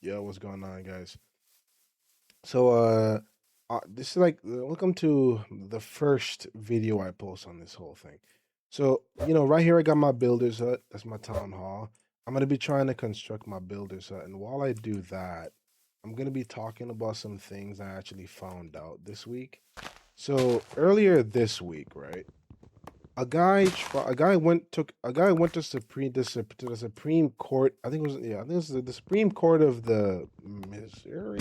Yo, what's going on, guys? So, this is like, welcome to the first video I post on this whole thing. So, right here I got my builder's hut. That's my town hall. I'm gonna be trying to construct my builder's hut, and while I do that, I'm gonna be talking about some things I actually found out this week. So earlier this week, right? A guy went to to the Supreme Court. I think it was, yeah, I think it was the Supreme Court of the Missouri.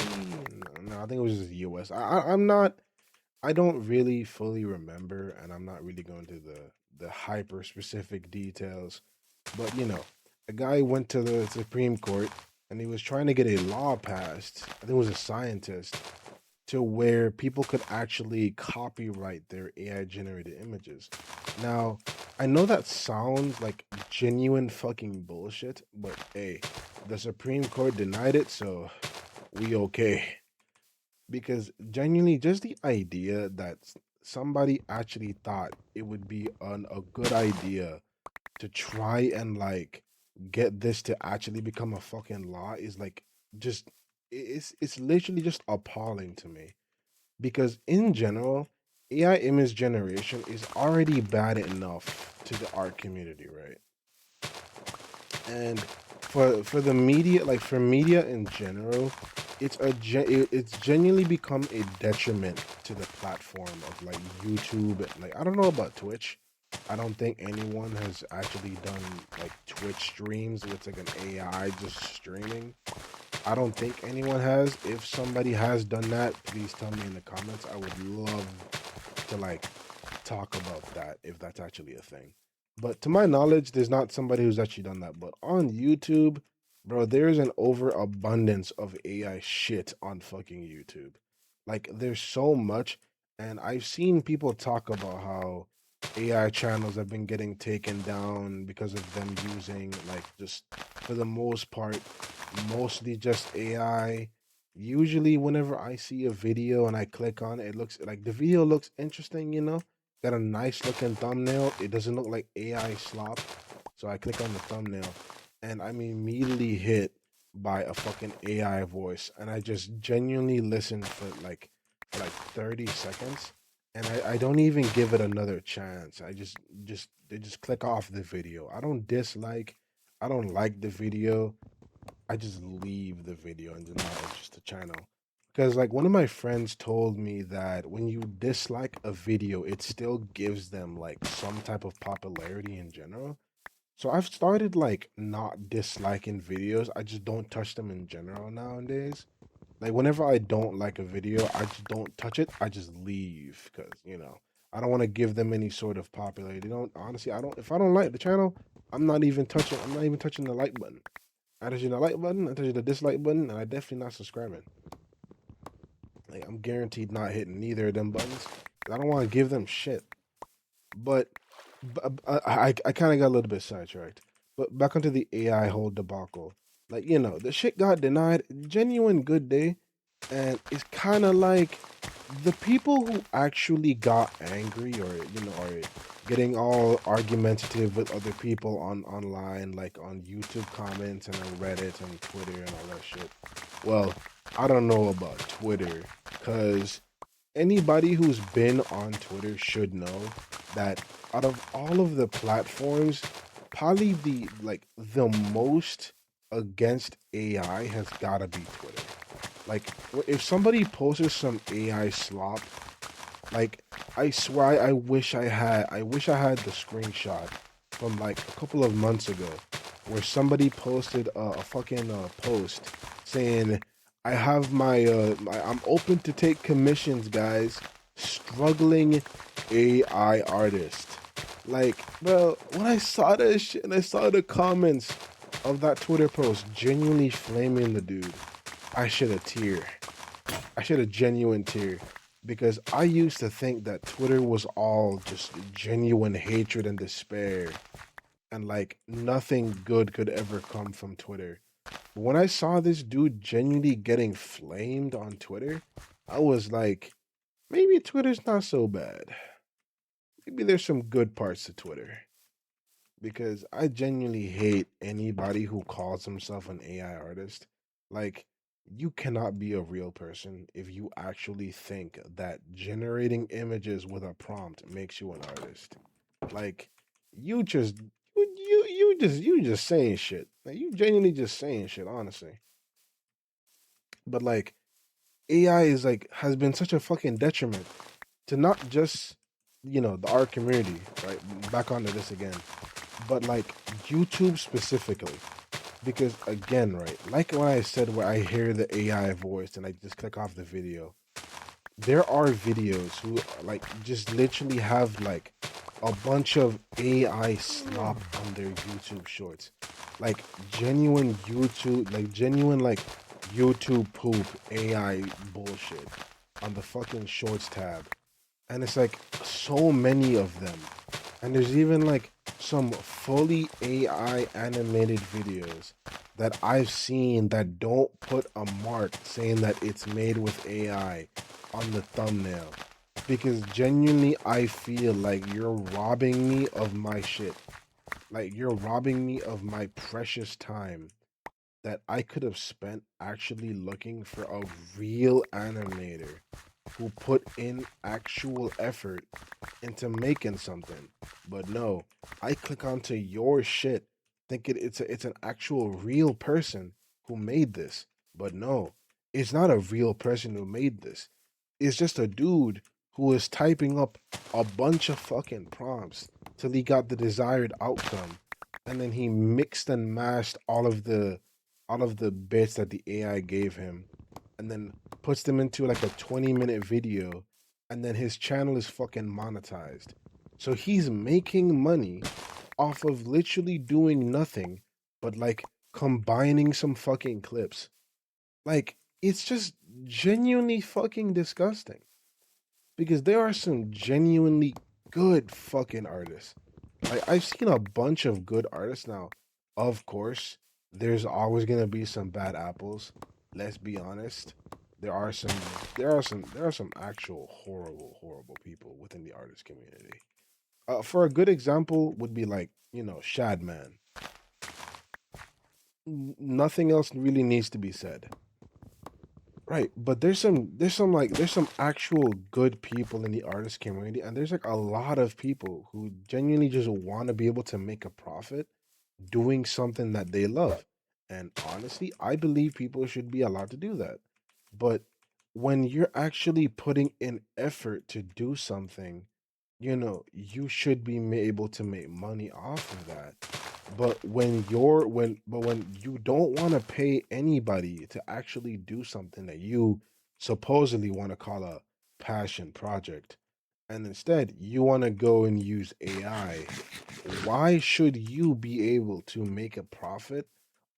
No, I think it was just the U.S. I'm not. I don't really fully remember, and I'm not really going to the hyper specific details. But a guy went to the Supreme Court and he was trying to get a law passed. I think it was a scientist to where people could actually copyright their AI generated images. Now, I know that sounds like genuine fucking bullshit, but hey, the Supreme Court denied it, so we okay. Because genuinely, just the idea that somebody actually thought it would be a good idea to try and like get this to actually become a fucking law is like just it's literally just appalling to me because in general, AI image generation is already bad enough to the art community, right? And for the media, like for media in general, it's genuinely become a detriment to the platform of like YouTube. Like I don't know about Twitch. I don't think anyone has actually done like Twitch streams with like an AI just streaming. I don't think anyone has. If somebody has done that, please tell me in the comments. I would love to like talk about that if that's actually a thing. But to my knowledge, there's not somebody who's actually done that. But on YouTube, bro, there's an overabundance of AI shit on fucking YouTube. Like there's so much, and I've seen people talk about how AI channels have been getting taken down because of them using like just for the most part mostly just AI. Usually, whenever I see a video and I click on it, it looks like the video looks interesting, got a nice looking thumbnail. It doesn't look like AI slop. So I click on the thumbnail and I'm immediately hit by a fucking AI voice. And I just genuinely listen for like 30 seconds. And I don't even give it another chance. They just click off the video. I don't dislike, I don't like the video. I just leave the video and deny it just the channel. Because like one of my friends told me that when you dislike a video, it still gives them like some type of popularity in general. So I've started like not disliking videos. I just don't touch them in general nowadays. Like whenever I don't like a video, I just don't touch it. I just leave because I don't want to give them any sort of popularity. Don't honestly. I don't. If I don't like the channel, I'm not even touching. I'm not even touching the like button. I touch the like button, I touch the dislike button, and I definitely not subscribing. Like I'm guaranteed not hitting neither of them buttons. 'Cause I don't want to give them shit. But, I kind of got a little bit sidetracked. But back onto the AI whole debacle. Like the shit got denied. Genuine good day, and it's kind of like the people who actually got angry or are getting all argumentative with other people on online, like on YouTube comments and on Reddit and Twitter and all that shit. Well, I don't know about Twitter, cause anybody who's been on Twitter should know that out of all of the platforms, probably the most against AI has gotta be Twitter. Like, if somebody posted some AI slop, like, I swear, I wish I had the screenshot from like a couple of months ago, where somebody posted a fucking post saying, "I have I'm open to take commissions, guys. Struggling AI artist." Like, bro, when I saw that shit and I saw the comments of that Twitter post, genuinely flaming the dude, I should have tear. I should have genuine tear because I used to think that Twitter was all just genuine hatred and despair and like nothing good could ever come from Twitter. But when I saw this dude genuinely getting flamed on Twitter, I was like, maybe Twitter's not so bad. Maybe there's some good parts to Twitter because I genuinely hate anybody who calls himself an AI artist. Like you cannot be a real person if you actually think that generating images with a prompt makes you an artist. Like you just you just saying shit. Like you genuinely just saying shit, honestly. But like AI is like has been such a fucking detriment to not just the art community, right? Back onto this again, but like YouTube specifically, because again, right, like when I said where I hear the AI voice and I just click off the video, there are videos who like just literally have like a bunch of AI slop on their YouTube shorts. Like genuine like YouTube poop AI bullshit on the fucking shorts tab. And it's like so many of them. And there's even like some fully AI animated videos that I've seen that don't put a mark saying that it's made with AI on the thumbnail. Because genuinely, I feel like you're robbing me of my shit. Like, you're robbing me of my precious time that I could have spent actually looking for a real animator who put in actual effort into making something. But no, I click onto your shit thinking it's an actual real person who made this. But no, it's not a real person who made this. It's just a dude who is typing up a bunch of fucking prompts till he got the desired outcome. And then he mixed and mashed all of the bits that the AI gave him and then puts them into like a 20-minute video, and then his channel is fucking monetized. So he's making money off of literally doing nothing but like combining some fucking clips. Like it's just genuinely fucking disgusting because there are some genuinely good fucking artists. Like I've seen a bunch of good artists now. Of course, there's always gonna be some bad apples. Let's be honest. There are some there are some actual horrible people within the artist community. For a good example would be like, Shadman. Nothing else really needs to be said. Right, but there's some actual good people in the artist community, and there's like a lot of people who genuinely just want to be able to make a profit doing something that they love. And honestly, I believe people should be allowed to do that. But when you're actually putting in effort to do something, you should be able to make money off of that. But when you don't want to pay anybody to actually do something that you supposedly want to call a passion project, and instead you want to go and use AI, why should you be able to make a profit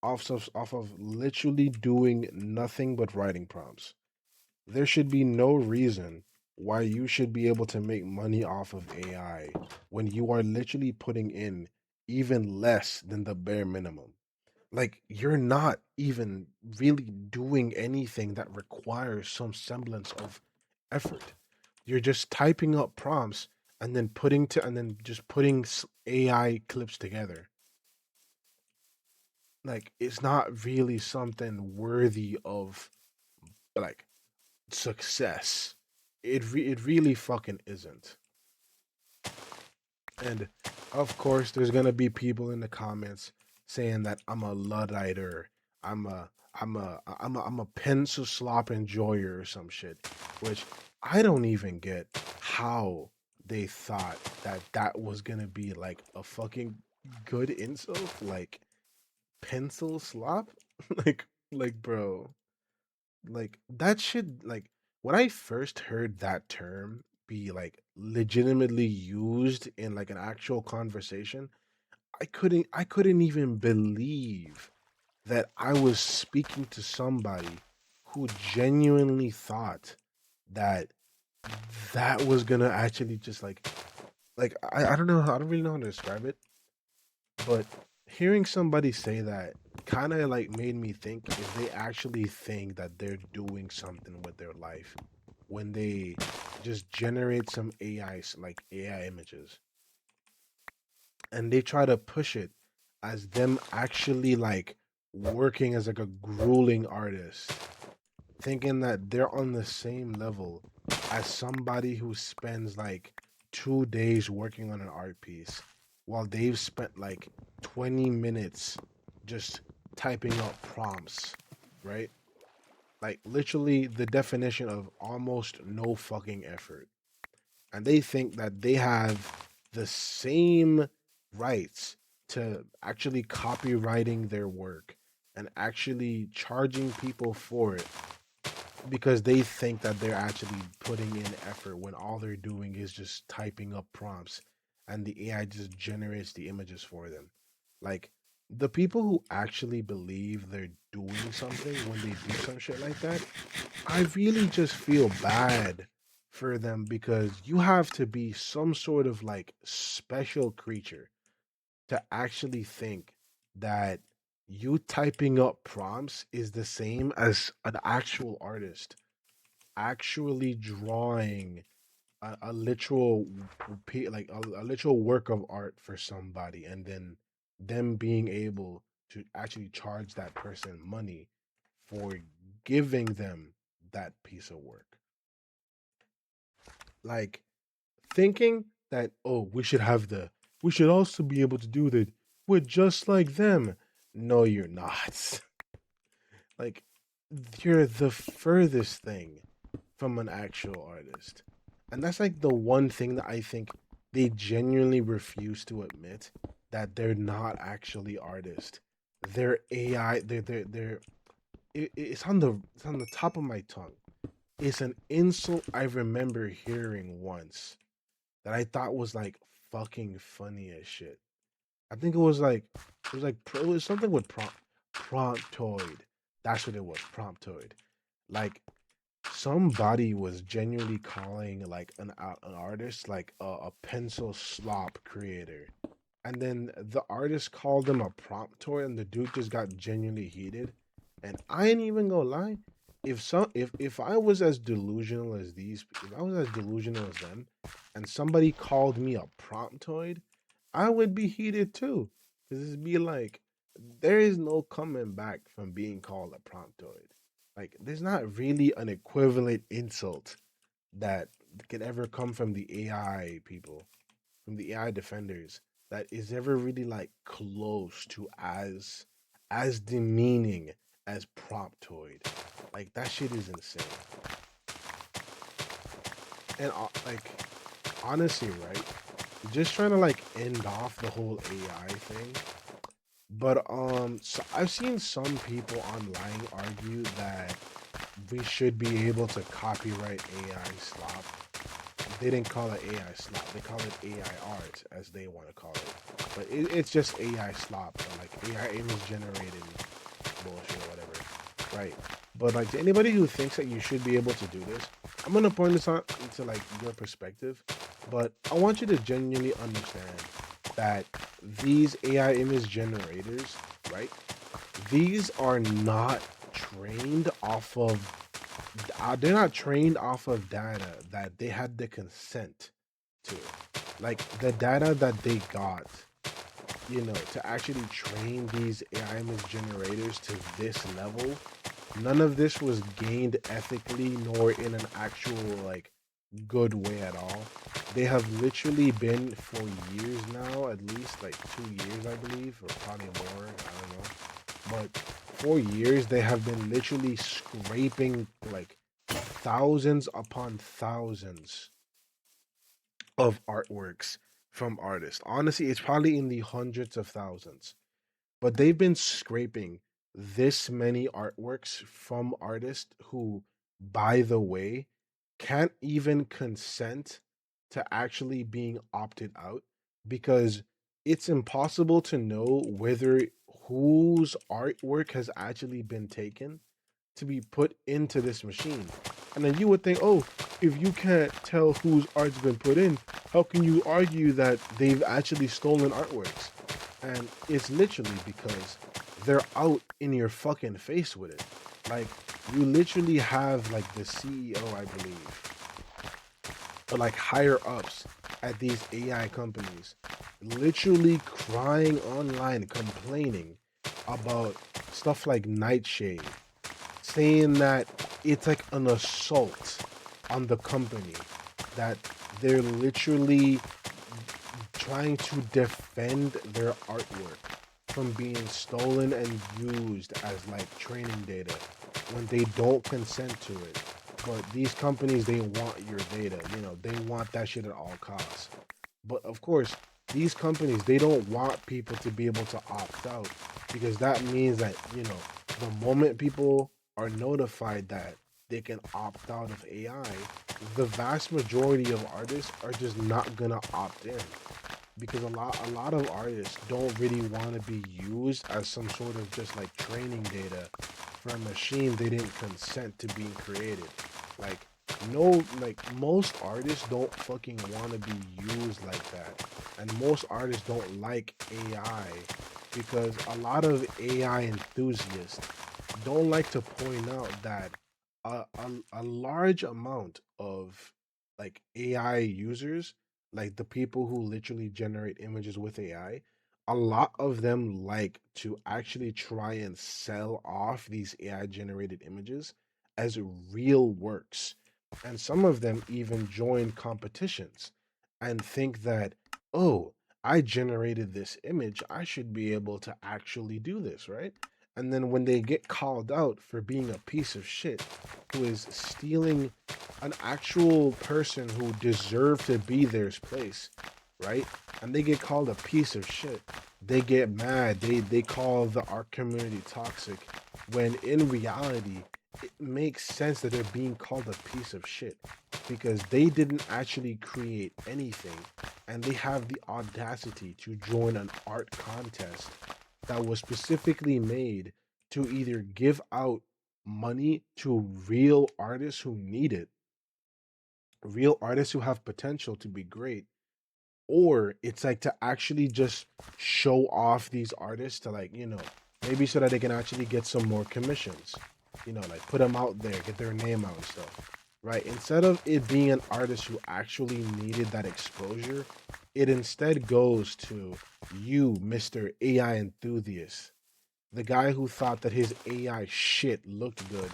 off of literally doing nothing but writing prompts? There should be no reason why you should be able to make money off of AI when you are literally putting in even less than the bare minimum. Like, you're not even really doing anything that requires some semblance of effort. You're just typing up prompts and then just putting AI clips together. Like, it's not really something worthy of like success. It really fucking isn't. And of course, there's gonna be people in the comments saying that I'm a ludditer, I'm a I'm a pencil slop enjoyer or some shit, which I don't even get how they thought that that was gonna be like a fucking good insult, like pencil slop, like bro. Like that should like when I first heard that term be like legitimately used in like an actual conversation, I couldn't even believe that I was speaking to somebody who genuinely thought that that was gonna actually just like I don't know, I don't really know how to describe it, but hearing somebody say that kind of like made me think if they actually think that they're doing something with their life when they just generate some like AI images and they try to push it as them actually like working as like a grueling artist. thinking that they're on the same level as somebody who spends like 2 days working on an art piece while they've spent like 20 minutes just typing out prompts, right? Like literally the definition of almost no fucking effort. And they think that they have the same rights to actually copywriting their work and actually charging people for it because they think that they're actually putting in effort when all they're doing is just typing up prompts and the AI just generates the images for them. Like the people who actually believe they're doing something when they do some shit like that, I really just feel bad for them because you have to be some sort of like special creature to actually think that you typing up prompts is the same as an actual artist actually drawing a literal like a literal work of art for somebody and then them being able to actually charge that person money for giving them that piece of work, like thinking that, oh, we should also be able to do that, we're just like them. No, you're not. Like you're the furthest thing from an actual artist. And that's like the one thing that I think they genuinely refuse to admit, that they're not actually artists. They're AI. They're it's on the top of my tongue. It's an insult I remember hearing once that I thought was like fucking funny as shit. I think it was something with promptoid. That's what it was, promptoid. Like somebody was genuinely calling like an artist like a pencil slop creator, and then the artist called him a promptoid, and the dude just got genuinely heated. And I ain't even gonna lie, if I was as delusional as if I was as delusional as them, and somebody called me a promptoid, I would be heated too, because it'd be like there is no coming back from being called a promptoid. Like, there's not really an equivalent insult that could ever come from the AI people, from the AI defenders, that is ever really like close to as demeaning as promptoid. Like that shit is insane. And like honestly, right? Just trying to like end off the whole AI thing. But so I've seen some people online argue that we should be able to copyright AI slop. They didn't call it AI slop. They call it AI art, as they want to call it. But it's just AI slop, or like AI image generated bullshit or whatever, right? But like to anybody who thinks that you should be able to do this, I'm gonna point this out into like your perspective. But I want you to genuinely understand that these AI image generators, right? These are not trained off of they're not trained off of data that they had the consent to. Like the data that they got, to actually train these AI image generators to this level, none of this was gained ethically nor in an actual like good way at all. They have literally been for years now, at least like 2 years, I believe, or probably more. I don't know. But for years, they have been literally scraping like thousands upon thousands of artworks from artists. Honestly, it's probably in the hundreds of thousands, but they've been scraping this many artworks from artists who, by the way, can't even consent to actually being opted out, because it's impossible to know whether whose artwork has actually been taken to be put into this machine. And then you would think, oh, if you can't tell whose art's been put in, how can you argue that they've actually stolen artworks? And it's literally because they're out in your fucking face with it. Like, you literally have like the CEO, I believe, or like higher ups at these AI companies literally crying online, complaining about stuff like Nightshade, saying that it's like an assault on the company that they're literally trying to defend their artwork from being stolen and used as like training data when they don't consent to it. But these companies, they want your data. They want that shit at all costs. But of course, these companies, they don't want people to be able to opt out because that means that, the moment people are notified that they can opt out of AI, the vast majority of artists are just not gonna opt in because a lot of artists don't really want to be used as some sort of just like training data for a machine they didn't consent to being created. Like no, like most artists don't fucking want to be used like that, and most artists don't like AI because a lot of AI enthusiasts don't like to point out that a large amount of like AI users, like the people who literally generate images with AI, a lot of them like to actually try and sell off these AI generated images as real works. And some of them even join competitions and think that, oh, I generated this image, I should be able to actually do this, right? And then when they get called out for being a piece of shit who is stealing an actual person who deserved to be theirs place, right? And they get called a piece of shit. They get mad. They call the art community toxic when in reality it makes sense that they're being called a piece of shit because they didn't actually create anything and they have the audacity to join an art contest that was specifically made to either give out money to real artists who need it, real artists who have potential to be great, or it's like to actually just show off these artists to like, maybe so that they can actually get some more commissions, like put them out there, get their name out and stuff, right? Instead of it being an artist who actually needed that exposure, it instead goes to you, Mr. AI enthusiast, the guy who thought that his AI shit looked good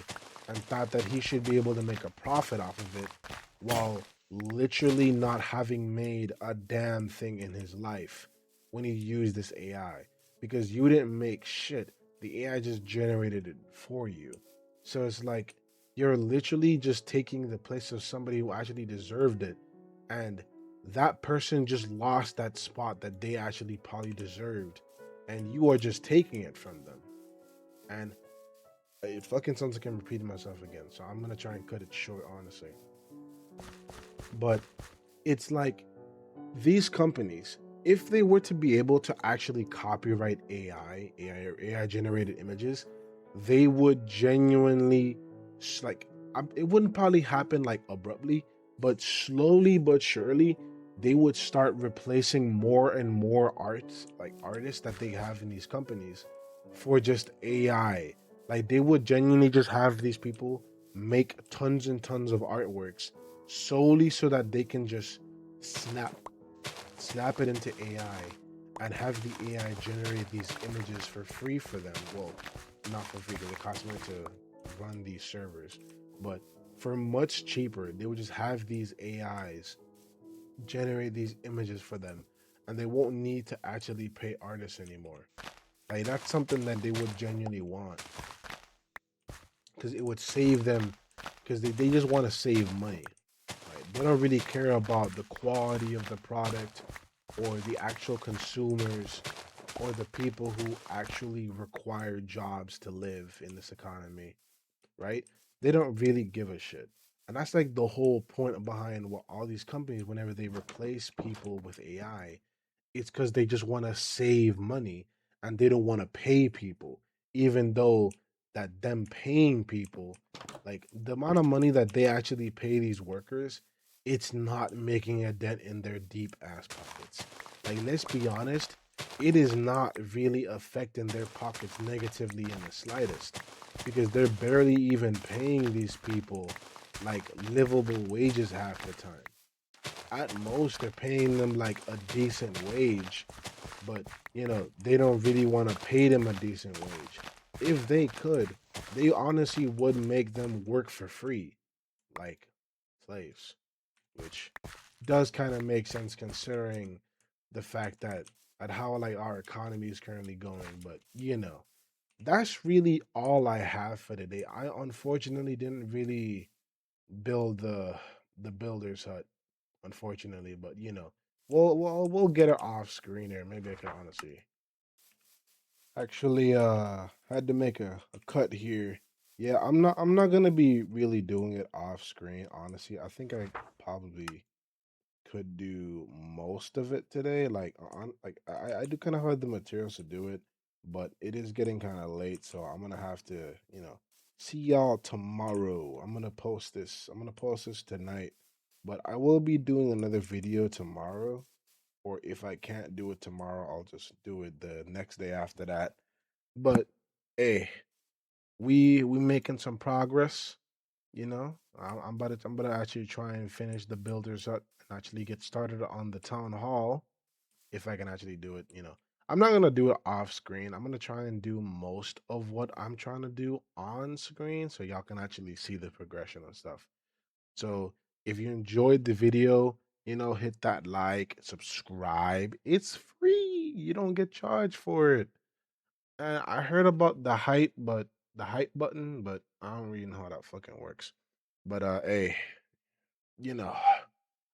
and thought that he should be able to make a profit off of it while literally not having made a damn thing in his life when he used this AI because you didn't make shit. The AI just generated it for you. So it's like you're literally just taking the place of somebody who actually deserved it. And that person just lost that spot that they actually probably deserved and you are just taking it from them. And it fucking sounds like I'm repeating myself again, so I'm gonna try and cut it short, honestly. But it's like these companies, if they were to be able to actually copyright AI or AI generated images, they would genuinely like it wouldn't probably happen like abruptly, but slowly but surely they would start replacing more and more artists that they have in these companies for just AI. Like they would genuinely just have these people make tons and tons of artworks solely so that they can just snap snap it into AI and have the AI generate these images for free for them. Well, not for free because it costs money to run these servers, but for much cheaper, they would just have these AIs generate these images for them and they won't need to actually pay artists anymore. Like that's something that they would genuinely want because it would save them because they just want to save money. Right? They don't really care about the quality of the product or the actual consumers or the people who actually require jobs to live in this economy, right? They don't really give a shit. And that's like the whole point behind what all these companies, whenever they replace people with AI, it's because they just want to save money and they don't want to pay people, even though that them paying people, like the amount of money that they actually pay these workers, it's not making a dent in their deep ass pockets. Like, let's be honest, it is not really affecting their pockets negatively in the slightest because they're barely even paying these people like livable wages half the time. At most they're paying them like a decent wage, but they don't really want to pay them a decent wage. If they could, they honestly would make them work for free, like slaves, which does kind of make sense considering the fact that at how like our economy is currently going. But that's really all I have for today. I unfortunately didn't really build the builder's hut, unfortunately, but we'll get it off screen here. Maybe I can honestly actually had to make a cut here. Yeah, I'm not gonna be really doing it off screen, honestly. I think I probably could do most of it today. Like on like I do kind of have the materials to do it, but it is getting kind of late, so I'm gonna have to, see y'all tomorrow. I'm gonna post this tonight, but I will be doing another video tomorrow. Or if I can't do it tomorrow, I'll just do it the next day after that. But hey, we making some progress. I'm about to actually try and finish the builders up and actually get started on the town hall if I can actually do it. I'm not gonna do it off screen. I'm gonna try and do most of what I'm trying to do on screen so y'all can actually see the progression and stuff. So if you enjoyed the video, hit that like, subscribe. It's free. You don't get charged for it. I heard about the hype button, but I don't really know how that fucking works. But hey, you know,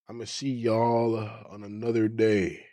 I'm gonna see y'all on another day.